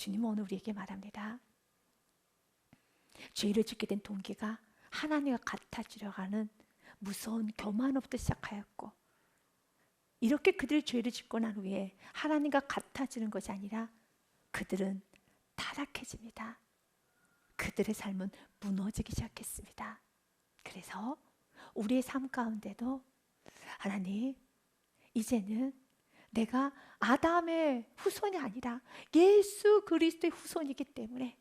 주님은 오늘 우리에게 말합니다. 죄를 짓게 된 동기가 하나님과 같아지려고 하는 무서운 교만으로부터 시작하였고, 이렇게 그들이 죄를 짓고 난 후에 하나님과 같아지는 것이 아니라 그들은 타락해집니다. 그들의 삶은 무너지기 시작했습니다. 그래서 우리의 삶 가운데도 하나님, 이제는 내가 아담의 후손이 아니라 예수 그리스도의 후손이기 때문에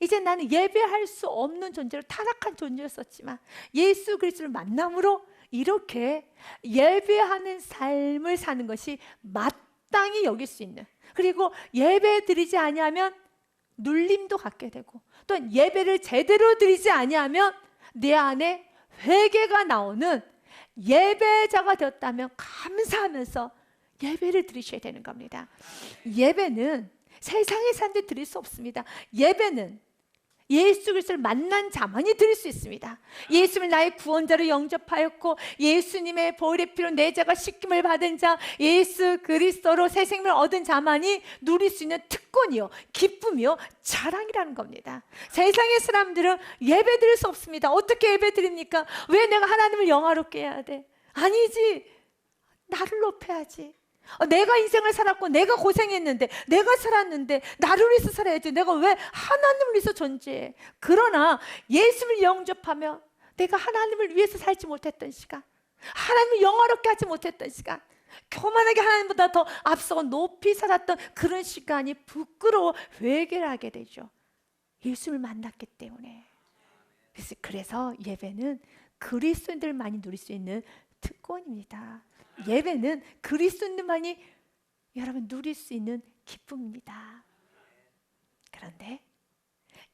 이제 나는 예배할 수 없는 존재로, 타락한 존재였었지만 예수 그리스도를 만남으로 이렇게 예배하는 삶을 사는 것이 마땅히 여길 수 있는, 그리고 예배 드리지 아니하면 눌림도 갖게 되고, 또한 예배를 제대로 드리지 아니하면 내 안에 회개가 나오는 예배자가 되었다면 감사하면서 예배를 드리셔야 되는 겁니다. 예배는 세상의 사람들이 드릴 수 없습니다. 예배는 예수 그리스도를 만난 자만이 드릴 수 있습니다. 예수님을 나의 구원자로 영접하였고 예수님의 보혈의 피로 내 죄가 씻김을 받은 자, 예수 그리스도로 새 생명을 얻은 자만이 누릴 수 있는 특권이요, 기쁨이요, 자랑이라는 겁니다. 세상의 사람들은 예배 드릴 수 없습니다. 어떻게 예배 드립니까? 왜 내가 하나님을 영화롭게 해야 돼? 아니지, 나를 높여야지. 내가 인생을 살았고 내가 고생했는데, 내가 살았는데 나를 위해서 살아야지. 내가 왜 하나님을 위해서 존재해? 그러나 예수를 영접하며 내가 하나님을 위해서 살지 못했던 시간, 하나님을 영화롭게 하지 못했던 시간, 교만하게 하나님보다 더 앞서고 높이 살았던 그런 시간이 부끄러워 회개를 하게 되죠. 예수를 만났기 때문에. 그래서 예배는 그리스도인들만이 누릴 수 있는 특권입니다. 예배는 그리스도인들만이 여러분 누릴 수 있는 기쁨입니다. 그런데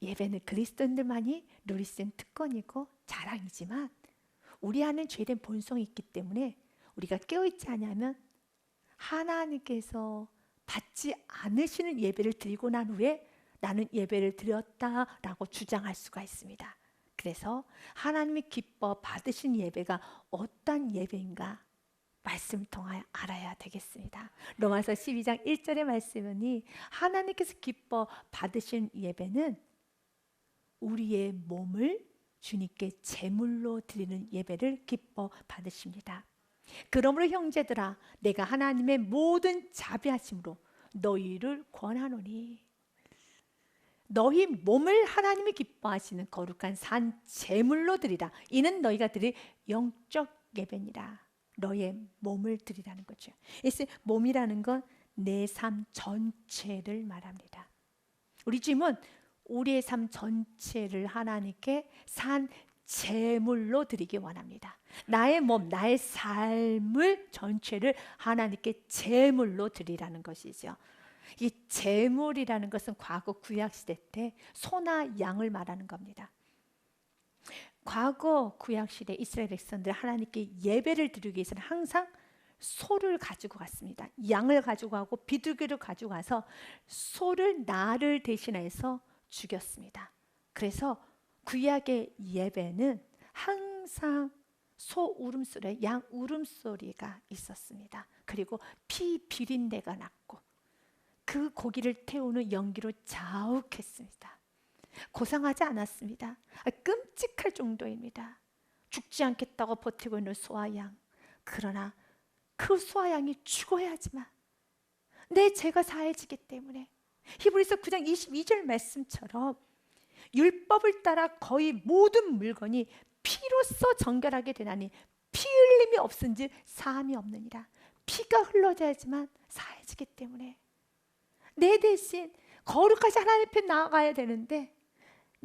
예배는 그리스도인들만이 누릴 수 있는 특권이고 자랑이지만 우리 안에 죄된 본성이 있기 때문에 우리가 깨어있지 않으면 하나님께서 받지 않으시는 예배를 드리고 난 후에 나는 예배를 드렸다라고 주장할 수가 있습니다. 그래서 하나님이 기뻐 받으신 예배가 어떤 예배인가 말씀을 통하여 알아야 되겠습니다. 로마서 12장 1절의 말씀이 하나님께서 기뻐 받으신 예배는 우리의 몸을 주님께 제물로 드리는 예배를 기뻐 받으십니다. 그러므로 형제들아, 내가 하나님의 모든 자비하심으로 너희를 권하노니, 너희 몸을 하나님이 기뻐하시는 거룩한 산 제물로 드리라. 이는 너희가 드릴 영적 예배니라. 너의 몸을 드리라는 거죠. 그래서 몸이라는 건 내 삶 전체를 말합니다. 우리 주님은 우리의 삶 전체를 하나님께 산 제물로 드리기 원합니다. 나의 몸, 나의 삶을 전체를 하나님께 제물로 드리라는 것이죠. 이 제물이라는 것은 과거 구약시대 때 소나 양을 말하는 겁니다. 과거 구약시대 이스라엘 백성들 하나님께 예배를 드리기 위해서는 항상 소를 가지고 갔습니다. 양을 가지고 가고 비둘기를 가지고 가서 소를 나를 대신해서 죽였습니다. 그래서 구약의 예배는 항상 소 울음소리, 양 울음소리가 있었습니다. 그리고 피 비린내가 났고 그 고기를 태우는 연기로 자욱했습니다. 고상하지 않았습니다. 끔찍할 정도입니다. 죽지 않겠다고 버티고 있는 소와 양, 그러나 그 소와 양이 죽어야지만 내 죄가 사해지기 때문에 히브리서 9장 22절 말씀처럼 율법을 따라 거의 모든 물건이 피로써 정결하게 되나니 피 흘림이 없은즉 사함이 없느니라. 피가 흘러져야지만 사해지기 때문에 내 대신 거룩하신 하나님 앞에 나아가야 되는데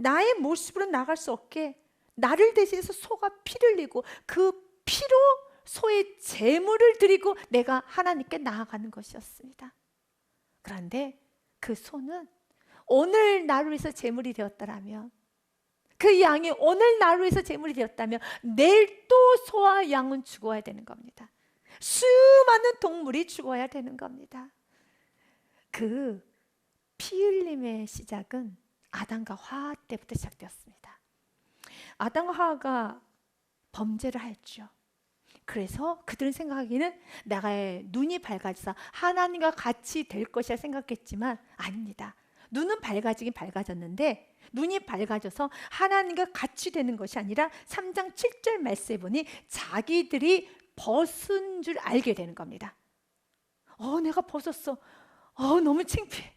나의 모습으로 나갈 수 없게 나를 대신해서 소가 피를 흘리고 그 피로 소의 제물을 드리고 내가 하나님께 나아가는 것이었습니다. 그런데 그 소는 오늘 나를 위해서 제물이 되었다라면, 그 양이 오늘 나를 위해서 제물이 되었다면 내일 또 소와 양은 죽어야 되는 겁니다. 수많은 동물이 죽어야 되는 겁니다. 그 피 흘림의 시작은 아담과 하와 때부터 시작되었습니다. 아담과 하와가 범죄를 하였죠. 그래서 그들은 생각하기는 나의 눈이 밝아져서 하나님과 같이 될 것이라 생각했지만 아닙니다. 눈은 밝아지긴 밝아졌는데 눈이 밝아져서 하나님과 같이 되는 것이 아니라 3장 7절 말씀에 보니 자기들이 벗은 줄 알게 되는 겁니다. 내가 벗었어. 너무 창피해.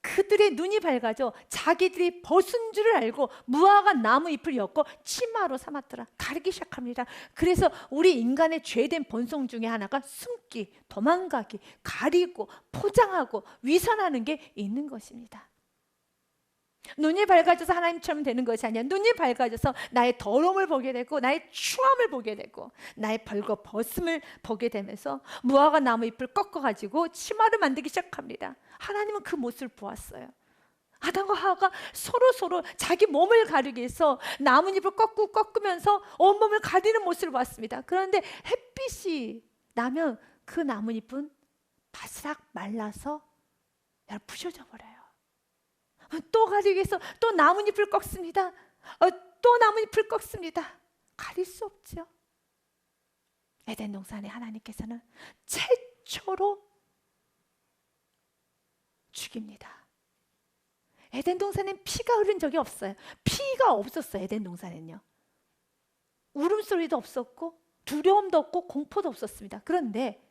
그들의 눈이 밝아져 자기들이 벗은 줄을 알고 무화과 나무 잎을 엮고 치마로 삼았더라. 가리기 시작합니다. 그래서 우리 인간의 죄된 본성 중에 하나가 숨기, 도망가기, 가리고 포장하고 위선하는 게 있는 것입니다. 눈이 밝아져서 하나님처럼 되는 것이 아니야. 눈이 밝아져서 나의 더러움을 보게 되고 나의 추함을 보게 되고 나의 벌거벗음을 보게 되면서 무화과 나무 잎을 꺾어가지고 치마를 만들기 시작합니다. 하나님은 그 모습을 보았어요. 아담과 하와가 서로 자기 몸을 가리기 위해서 나뭇잎을 꺾으면서 온몸을 가리는 모습을 봤습니다. 그런데 햇빛이 나면 그 나뭇잎은 바스락 말라서 부셔져 버려요. 또 가리기 위해서 또 나뭇잎을 꺾습니다. 또 나뭇잎을 꺾습니다. 가릴 수 없죠. 에덴 동산에 하나님께서는 최초로 죽입니다. 에덴 동산엔 피가 흐른 적이 없어요. 피가 없었어요. 에덴 동산에는요. 울음소리도 없었고 두려움도 없고 공포도 없었습니다. 그런데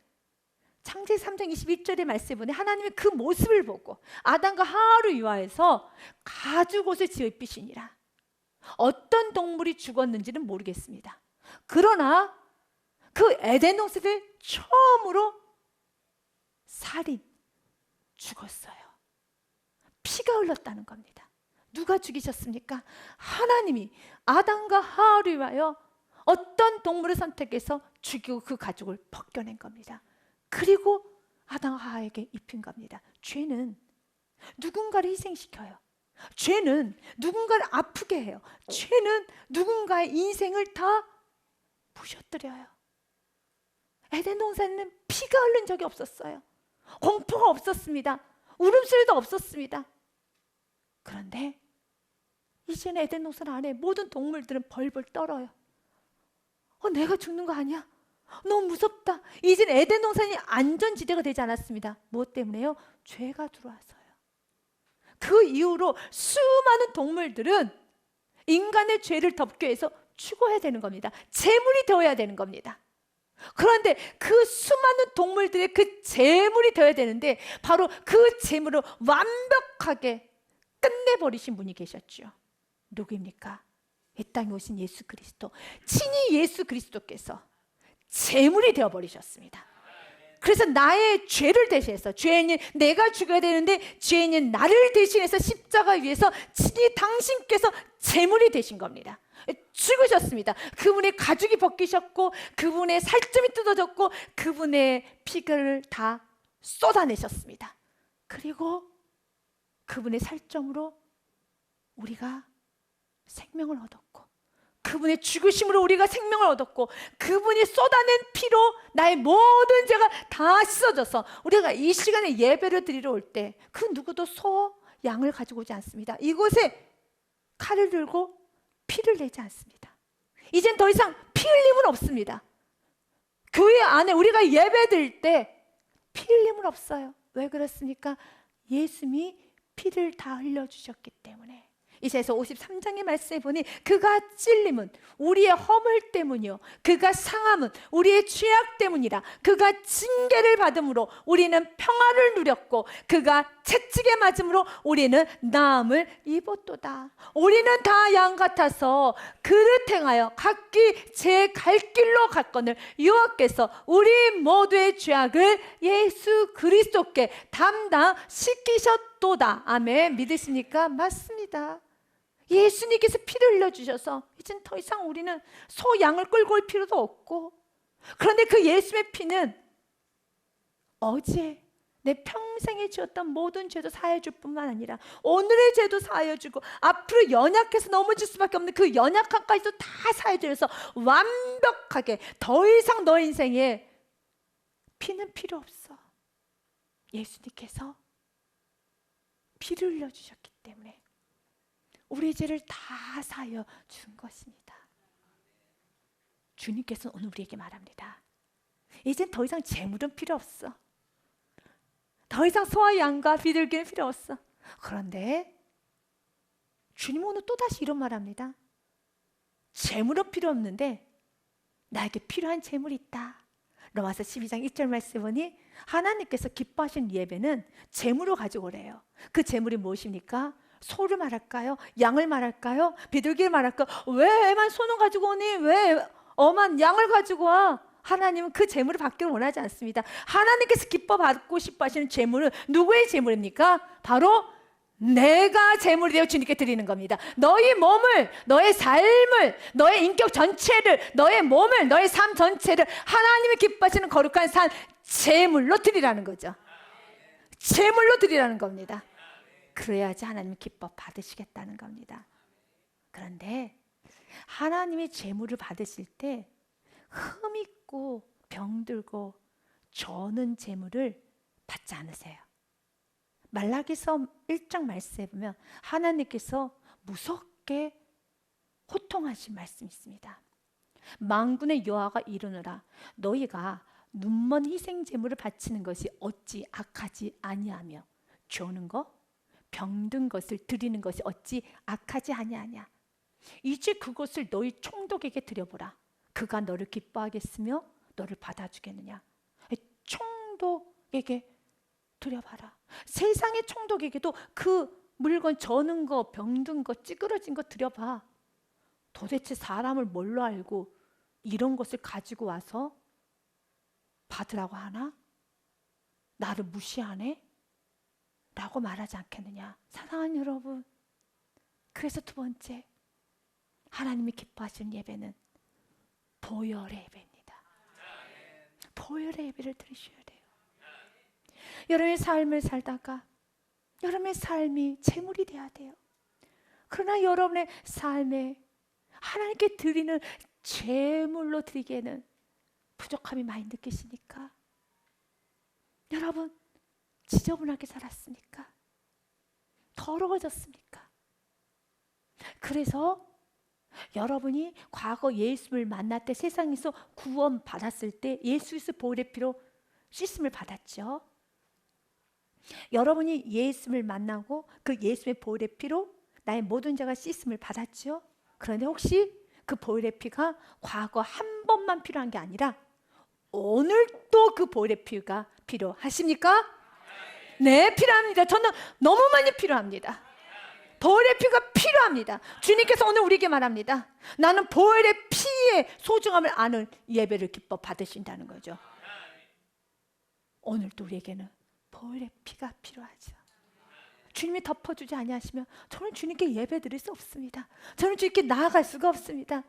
창세기 3장 21절의 말씀에 보니 하나님이 그 모습을 보고 아담과 하와를 위하여서 가죽옷을 지어 입히시니라. 어떤 동물이 죽었는지는 모르겠습니다. 그러나 그 에덴 동산에 처음으로 살인, 죽었어요. 피가 흘렀다는 겁니다. 누가 죽이셨습니까? 하나님이 아담과 하와를 위하여 어떤 동물을 선택해서 죽이고 그 가죽을 벗겨낸 겁니다. 그리고 아담과 하와에게 입힌 겁니다. 죄는 누군가를 희생시켜요. 죄는 누군가를 아프게 해요. 죄는 누군가의 인생을 다 부셔뜨려요. 에덴 동산에는 피가 흐른 적이 없었어요. 공포가 없었습니다. 울음소리도 없었습니다. 그런데 이제는 에덴 동산 안에 모든 동물들은 벌벌 떨어요. 내가 죽는 거 아니야? 너무 무섭다. 이제는 에덴 동산이 안전지대가 되지 않았습니다. 무엇 때문에요? 죄가 들어와서요. 그 이후로 수많은 동물들은 인간의 죄를 덮기 위해서 죽어야 되는 겁니다. 제물이 되어야 되는 겁니다. 그런데 그 수많은 동물들의 그 제물이 되어야 되는데 바로 그 제물을 완벽하게 끝내버리신 분이 계셨죠. 누구입니까? 이 땅에 오신 예수 그리스도. 친히 예수 그리스도께서 제물이 되어버리셨습니다. 그래서 나의 죄를 대신해서, 죄인인 내가 죽어야 되는데 죄인인 나를 대신해서 십자가 위에서 친히 당신께서 제물이 되신 겁니다. 죽으셨습니다. 그분의 가죽이 벗기셨고 그분의 살점이 뜯어졌고 그분의 피를 다 쏟아내셨습니다. 그리고 그분의 살점으로 우리가 생명을 얻었고 그분의 죽으심으로 우리가 생명을 얻었고 그분이 쏟아낸 피로 나의 모든 죄가 다 씻어져서 우리가 이 시간에 예배를 드리러 올 때 그 누구도 소, 양을 가지고 오지 않습니다. 이곳에 칼을 들고 피를 내지 않습니다. 이젠 더 이상 피 흘림은 없습니다. 교회 안에 우리가 예배 드릴 때 피 흘림은 없어요. 왜 그렇습니까? 예수님이 피를 다 흘려주셨기 때문에. 이사야서 53장의 말씀에 보니 그가 찔림은 우리의 허물 때문이요 그가 상함은 우리의 죄악 때문이라. 그가 징계를 받음으로 우리는 평화를 누렸고 그가 채찍에 맞음으로 우리는 나음을 입었도다. 우리는 다 양 같아서 그릇 행하여 각기 제 갈 길로 갔거늘 여호와께서 우리 모두의 죄악을 예수 그리스도께 담당시키셨도다. 아멘. 믿으십니까? 맞습니다. 예수님께서 피를 흘려주셔서 이젠 더 이상 우리는 소, 양을 끌고 올 필요도 없고, 그런데 그 예수의 피는 어제 내 평생에 지었던 모든 죄도 사해줄 뿐만 아니라 오늘의 죄도 사해주고 앞으로 연약해서 넘어질 수밖에 없는 그 연약함까지도 다 사해주면서 완벽하게 더 이상 너 인생에 피는 필요 없어. 예수님께서 피를 흘려주셨기 때문에 우리 죄를 다 사하여 준 것입니다. 주님께서는 오늘 우리에게 말합니다. 이젠 더 이상 재물은 필요 없어. 더 이상 소와 양과 비둘기는 필요 없어. 그런데 주님 오늘 또다시 이런 말합니다. 재물은 필요 없는데 나에게 필요한 재물이 있다. 로마서 12장 1절 말씀 보니 하나님께서 기뻐하신 예배는 재물을 가지고 오래요. 그 재물이 무엇입니까? 소를 말할까요? 양을 말할까요? 비둘기를 말할까요? 왜 애만 소는 가지고 오니? 왜 엄한 양을 가지고 와? 하나님은 그 재물을 받기를 원하지 않습니다. 하나님께서 기뻐받고 싶어 하시는 재물은 누구의 재물입니까? 바로 내가 재물이 되어 주님께 드리는 겁니다. 너의 몸을, 너의 삶을, 너의 인격 전체를, 너의 몸을, 너의 삶 전체를 하나님이 기뻐하시는 거룩한 산 재물로 드리라는 거죠. 재물로 드리라는 겁니다. 그래야지 하나님이 기뻐 받으시겠다는 겁니다. 그런데 하나님이 재물을 받으실 때 흠있고 병들고 저는 재물을 받지 않으세요. 말라기서 1장 말씀에 보면 하나님께서 무섭게 호통하신 말씀이 있습니다. 만군의 여호와가 이르노라 너희가 눈먼 희생 제물을 바치는 것이 어찌 악하지 아니하며 조는 것 병든 것을 드리는 것이 어찌 악하지 아니하냐. 이제 그것을 너희 총독에게 드려보라. 그가 너를 기뻐하겠으며 너를 받아주겠느냐. 총독에게 드려봐라. 세상의 총독에게도 그 물건 저는 거, 병든 거, 찌그러진 거 드려봐. 도대체 사람을 뭘로 알고 이런 것을 가지고 와서 받으라고 하나? 나를 무시하네? 라고 말하지 않겠느냐. 사랑하는 여러분, 그래서 두 번째 하나님이 기뻐하시는 예배는 보혈의 예배입니다. 보혈의 예배를 드리셔야 돼요. 여러분의 삶을 살다가 여러분의 삶이 재물이 돼야 돼요. 그러나 여러분의 삶에 하나님께 드리는 재물로 드리기에는 부족함이 많이 느끼시니까? 여러분 지저분하게 살았습니까? 더러워졌습니까? 그래서 여러분이 과거 예수를 만날 때 세상에서 구원 받았을 때 예수의 보혈의 피로 씻음을 받았죠. 여러분이 예수를 만나고 그 예수의 보혈의 피로 나의 모든 죄가 씻음을 받았죠. 그런데 혹시 그 보혈의 피가 과거 한 번만 필요한 게 아니라 오늘도 그 보혈의 피가 필요하십니까? 네, 필요합니다. 저는 너무 많이 필요합니다. 보혈의 피가 필요합니다. 주님께서 오늘 우리에게 말합니다. 나는 보혈의 피의 소중함을 아는 예배를 기뻐 받으신다는 거죠. 오늘도 우리에게는 보혈의 피가 필요하죠. 주님이 덮어주지 아니하시면 저는 주님께 예배 드릴 수 없습니다. 저는 주님께 나아갈 수가 없습니다.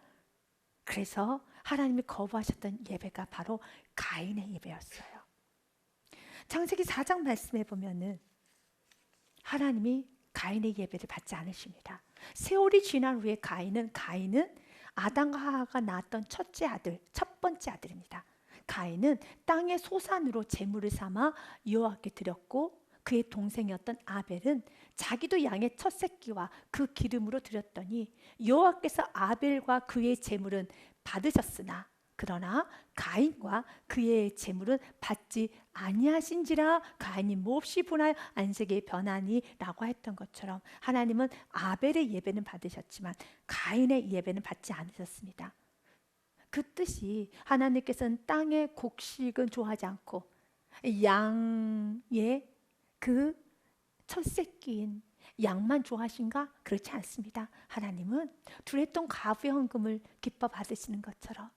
그래서 하나님이 거부하셨던 예배가 바로 가인의 예배였어요. 창세기 4장 말씀에 보면은 하나님이 가인의 예배를 받지 않으십니다. 세월이 지난 후에 가인은 아담과 하와가 낳았던 첫 번째 아들입니다. 가인은 땅의 소산으로 제물을 삼아 여호와께 드렸고 그의 동생이었던 아벨은 자기도 양의 첫 새끼와 그 기름으로 드렸더니 여호와께서 아벨과 그의 제물은 받으셨으나 그러나 가인과 그의 제물은 받지 아니하신지라 가인이 몹시 분하여 안색에 변하니 라고 했던 것처럼 하나님은 아벨의 예배는 받으셨지만 가인의 예배는 받지 않으셨습니다. 그 뜻이 하나님께서는 땅의 곡식은 좋아하지 않고 양의 그 첫 새끼인 양만 좋아하신가? 그렇지 않습니다. 하나님은 두랬던 가부의 헌금을 기뻐 받으시는 것처럼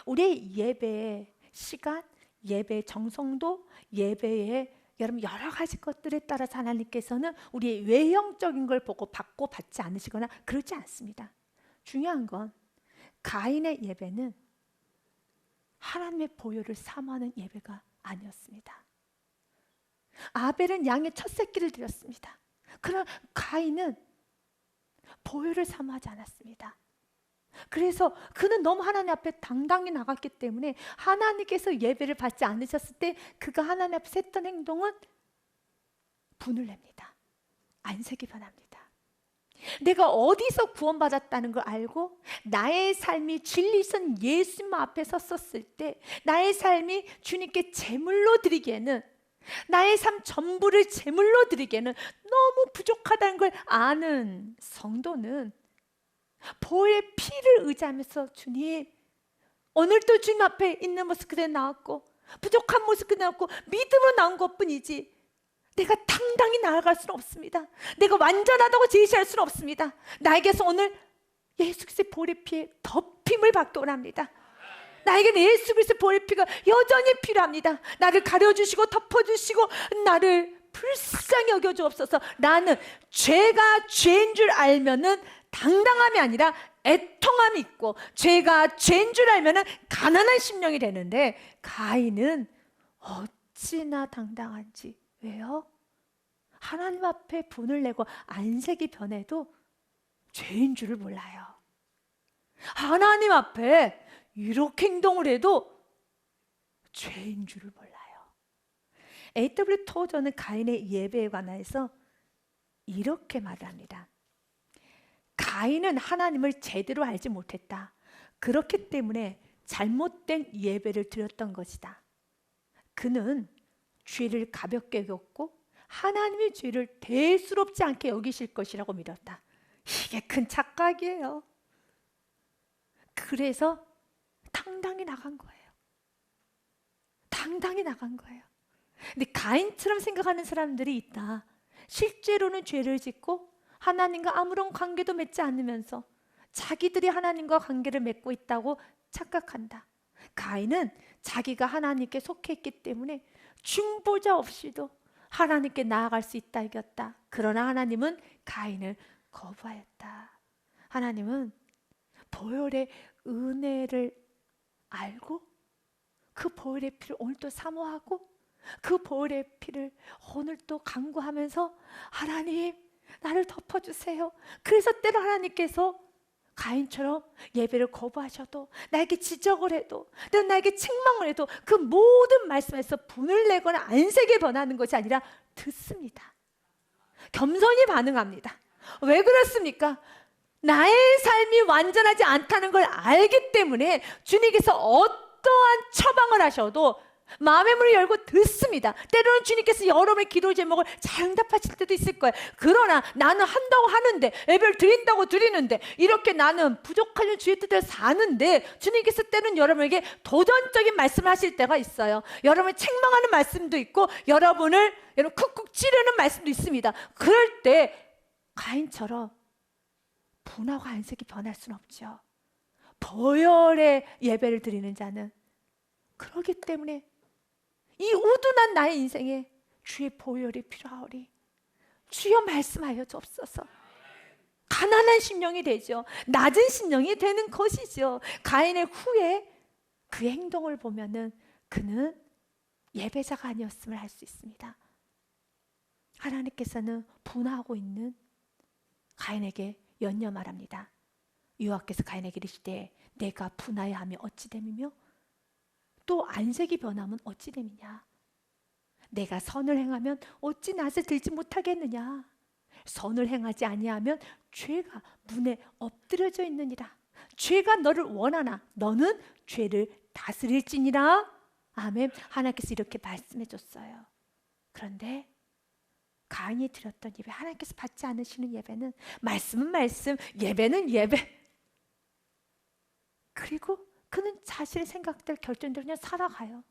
우리의 예배의 시간, 예배의 정성도, 예배의 여러분 여러 가지 것들에 따라서 하나님께서는 우리의 외형적인 걸 보고 받고 받지 않으시거나 그렇지 않습니다. 중요한 건 가인의 예배는 하나님의 보혈을 사모하는 예배가 아니었습니다. 아벨은 양의 첫 새끼를 드렸습니다. 그러나 가인은 보혈을 사모하지 않았습니다. 그래서 그는 너무 하나님 앞에 당당히 나갔기 때문에 하나님께서 예배를 받지 않으셨을 때 그가 하나님 앞에 했던 행동은 분을 냅니다. 안색이 변합니다. 내가 어디서 구원받았다는 걸 알고 나의 삶이 진리선 예수님 앞에 섰었을 때 나의 삶이 주님께 제물로 드리기에는 나의 삶 전부를 제물로 드리기에는 너무 부족하다는 걸 아는 성도는 보혈의 피를 의지하면서 주님, 오늘도 주님 앞에 있는 모습 그대로 나왔고 부족한 모습 그대로 나왔고 믿음으로 나온 것뿐이지 내가 당당히 나아갈 수는 없습니다. 내가 완전하다고 제시할 수는 없습니다. 나에게서 오늘 예수 그리스도의 보혈의 피에 덮임을 받기 원합니다. 나에게는 예수 그리스도의 보혈의 피가 여전히 필요합니다. 나를 가려주시고 덮어주시고 나를 불쌍히 여겨주옵소서. 나는 죄가 죄인 줄 알면은 당당함이 아니라 애통함이 있고, 죄가 죄인 줄 알면은 가난한 심령이 되는데 가인은 어찌나 당당한지. 왜요? 하나님 앞에 분을 내고 안색이 변해도 죄인 줄을 몰라요. 하나님 앞에 이렇게 행동을 해도 죄인 줄을 몰라요. A.W. 토저는 가인의 예배에 관해서 이렇게 말합니다. 가인은 하나님을 제대로 알지 못했다. 그렇기 때문에 잘못된 예배를 드렸던 것이다. 그는 죄를 가볍게 여겼고 하나님의 죄를 대수롭지 않게 여기실 것이라고 믿었다. 이게 큰 착각이에요. 그래서 당당히 나간 거예요. 당당히 나간 거예요. 근데 가인처럼 생각하는 사람들이 있다. 실제로는 죄를 짓고 하나님과 아무런 관계도 맺지 않으면서 자기들이 하나님과 관계를 맺고 있다고 착각한다. 가인은 자기가 하나님께 속해 있기 때문에 중보자 없이도 하나님께 나아갈 수 있다 이겼다. 그러나 하나님은 가인을 거부하였다. 하나님은 보혈의 은혜를 알고 그 보혈의 피를 오늘도 사모하고 그 보혈의 피를 오늘도 간구하면서 하나님 나를 덮어주세요. 그래서 때로 하나님께서 가인처럼 예배를 거부하셔도, 나에게 지적을 해도, 때로 나에게 책망을 해도 그 모든 말씀에서 분을 내거나 안색에 변하는 것이 아니라 듣습니다. 겸손히 반응합니다. 왜 그렇습니까? 나의 삶이 완전하지 않다는 걸 알기 때문에 주님께서 어떠한 처방을 하셔도 마음의 문을 열고 듣습니다. 때로는 주님께서 여러분의 기도 제목을 잘 응답하실 때도 있을 거예요. 그러나 나는 한다고 하는데, 예배를 드린다고 드리는데, 이렇게 나는 부족하면 주의 뜻대로 사는데 주님께서 때로는 여러분에게 도전적인 말씀을 하실 때가 있어요. 여러분을 책망하는 말씀도 있고 여러분을 쿡쿡 찌르는 말씀도 있습니다. 그럴 때 가인처럼 분하고 안색이 변할 수는 없죠. 보혈의 예배를 드리는 자는 그렇기 때문에 이 우둔한 나의 인생에 주의 보혈이 필요하오리. 주여 말씀하여 주옵소서. 가난한 심령이 되죠. 낮은 심령이 되는 것이죠. 가인의 후에 그 행동을 보면은 그는 예배자가 아니었음을 알 수 있습니다. 하나님께서는 분하고 있는 가인에게 연여 말합니다. 여호와께서 가인에게 이르시되 내가 분하여 하며 어찌 됨이며 또 안색이 변하면 어찌 됨이냐. 내가 선을 행하면 어찌 낯을 들지 못하겠느냐. 선을 행하지 아니하면 죄가 문에 엎드려져 있느니라. 죄가 너를 원하나 너는 죄를 다스릴지니라. 아멘. 하나님께서 이렇게 말씀해 줬어요. 그런데 가인이 드렸던 예배, 하나님께서 받지 않으시는 예배는, 말씀은 말씀, 예배는 예배. 그리고 그는 자신의 생각대로 결정대로 그냥 살아가요.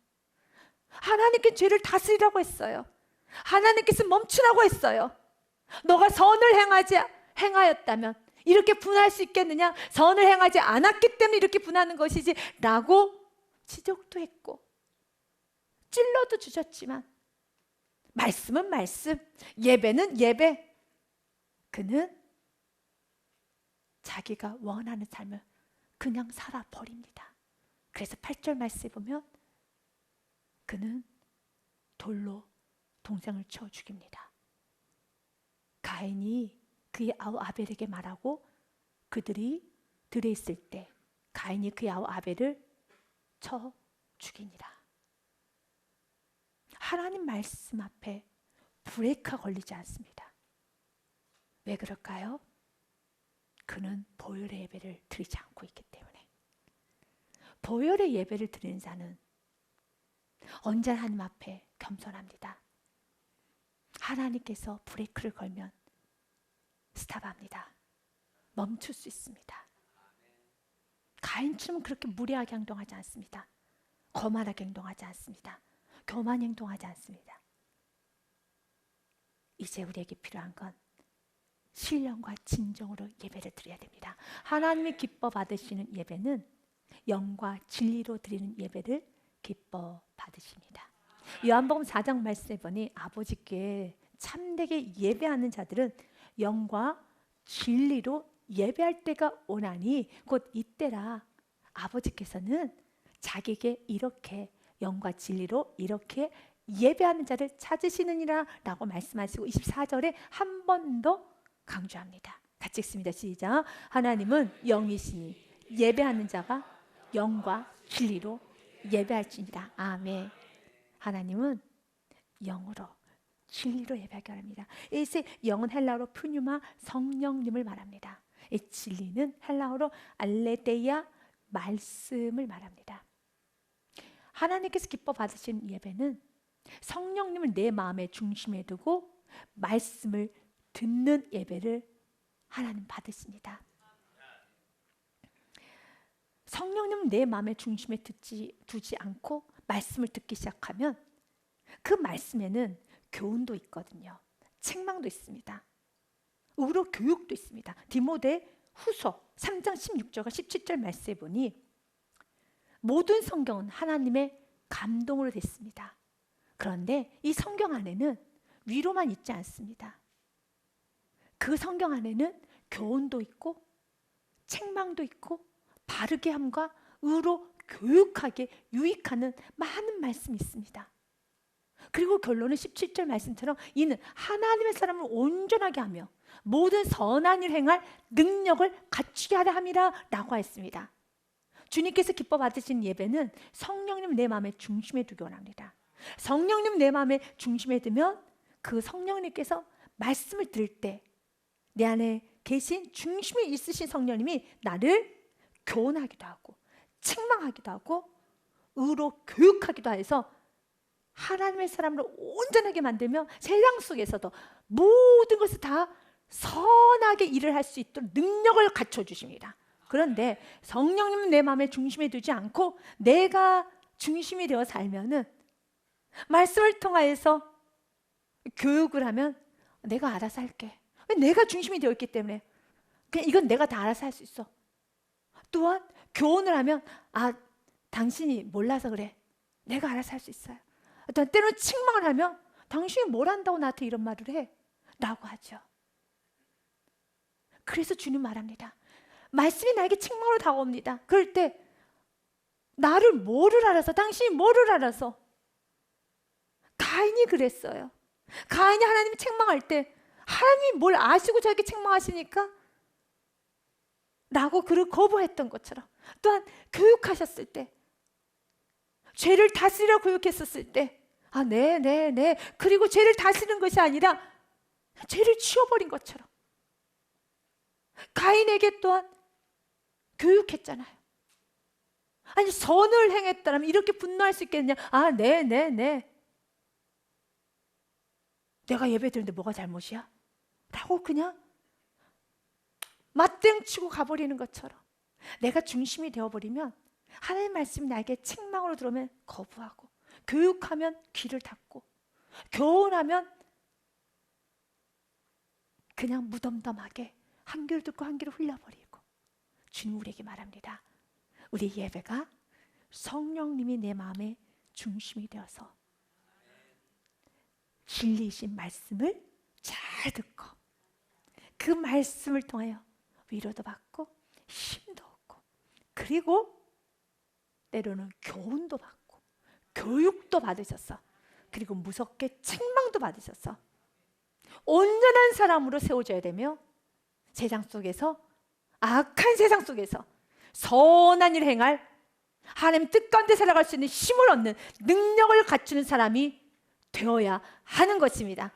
하나님께 죄를 다스리라고 했어요. 하나님께서 멈추라고 했어요. 너가 선을 행하였다면 이렇게 분할 수 있겠느냐? 선을 행하지 않았기 때문에 이렇게 분하는 것이지 라고 지적도 했고 찔러도 주셨지만 말씀은 말씀, 예배는 예배. 그는 자기가 원하는 삶을 그냥 살아버립니다. 그래서 8절 말씀에 보면 그는 돌로 동생을 쳐 죽입니다. 가인이 그의 아우 아벨에게 말하고 그들이 들에 있을 때 가인이 그의 아우 아벨을 쳐 죽이니라. 하나님 말씀 앞에 브레이크가 걸리지 않습니다. 왜 그럴까요? 그는 보혈의 예배를 드리지 않고 있기 때문에. 보혈의 예배를 드리는 자는 언제나 하나님 앞에 겸손합니다. 하나님께서 브레이크를 걸면 스탑합니다. 멈출 수 있습니다. 가인처럼 그렇게 무례하게 행동하지 않습니다. 거만하게 행동하지 않습니다. 교만히 행동하지 않습니다. 이제 우리에게 필요한 건 신령과 진정으로 예배를 드려야 됩니다. 하나님이 기뻐 받으시는 예배는 영과 진리로 드리는 예배를 기뻐 받으십니다. 요한복음 4장 말씀에 보니 아버지께 참되게 예배하는 자들은 영과 진리로 예배할 때가 오나니 곧 이때라. 아버지께서는 자기에게 이렇게 영과 진리로 이렇게 예배하는 자를 찾으시느니라 라고 말씀하시고 24절에 한 번 더 강조합니다. 같이 읽습니다. 시작. 하나님은 영이시니 예배하는 자가 영과 진리로 예배할지니라. 아멘. 하나님은 영으로 진리로 예배하게 합니다. 이 영은 헬라어로 푸뉴마, 성령님을 말합니다. 이 진리는 헬라어로 알레데야, 말씀을 말합니다. 하나님께서 기뻐 받으신 예배는 성령님을 내 마음의 중심에 두고 말씀을 듣는 예배를 하나님 받으십니다. 성령님은 내 마음의 중심에 두지 않고 말씀을 듣기 시작하면 그 말씀에는 교훈도 있거든요. 책망도 있습니다. 의로 교육도 있습니다. 디모데 후서 3장 16절과 17절 말씀에 보니 모든 성경은 하나님의 감동으로 됐습니다. 그런데 이 성경 안에는 위로만 있지 않습니다. 그 성경 안에는 교훈도 있고 책망도 있고 바르게 함과 의로 교육하게 유익하는 많은 말씀이 있습니다. 그리고 결론은 17절 말씀처럼 이는 하나님의 사람을 온전하게 하며 모든 선한 일 행할 능력을 갖추게 하려 함이라 라고 했습니다. 주님께서 기뻐 받으신 예배는 성령님 내 마음의 중심에 두기 원합니다. 성령님 내 마음의 중심에 두면 그 성령님께서 말씀을 들을 때 내 안에 계신 중심에 있으신 성령님이 나를 교훈하기도 하고 책망하기도 하고 의로 교육하기도 해서 하나님의 사람을 온전하게 만들며 세상 속에서도 모든 것을 다 선하게 일을 할 수 있도록 능력을 갖춰주십니다. 그런데 성령님은 내 마음의 중심에 두지 않고 내가 중심이 되어 살면은 말씀을 통하여서 교육을 하면 내가 알아서 할게. 내가 중심이 되어 있기 때문에 그냥 이건 내가 다 알아서 할 수 있어. 또한 교훈을 하면 당신이 몰라서 그래. 내가 알아서 할 수 있어요. 또한 때로는 책망을 하면 당신이 뭘 안다고 나한테 이런 말을 해? 라고 하죠. 그래서 주님 말합니다. 말씀이 나에게 책망으로 다가옵니다. 그럴 때 나를 뭐를 알아서 당신이 뭐를 알아서 가인이 그랬어요. 가인이 하나님이 책망할 때 하나님이 뭘 아시고 저에게 책망하시니까 라고 그를 거부했던 것처럼 또한 교육하셨을 때 죄를 다스리라 교육했었을 때 네. 그리고 죄를 다스리는 것이 아니라 죄를 치워버린 것처럼 가인에게 또한 교육했잖아요. 아니 선을 행했다면 이렇게 분노할 수 있겠느냐. 네. 내가 예배 드리는데 뭐가 잘못이야? 라고 그냥 맞땡치고 가버리는 것처럼 내가 중심이 되어버리면 하나님의 말씀이 나에게 책망으로 들어오면 거부하고 교육하면 귀를 닫고 교훈하면 그냥 무덤덤하게 한 귀를 듣고 한 귀를 흘려버리고 주님 우리에게 말합니다. 우리 예배가 성령님이 내 마음의 중심이 되어서 진리이신 말씀을 잘 듣고 그 말씀을 통하여 위로도 받고 힘도 얻고 그리고 때로는 교훈도 받고 교육도 받으셨어. 그리고 무섭게 책망도 받으셨어. 온전한 사람으로 세워져야 되며 세상 속에서 악한 세상 속에서 선한 일 행할 하나님 뜻 가운데 살아갈 수 있는 힘을 얻는 능력을 갖추는 사람이 되어야 하는 것입니다.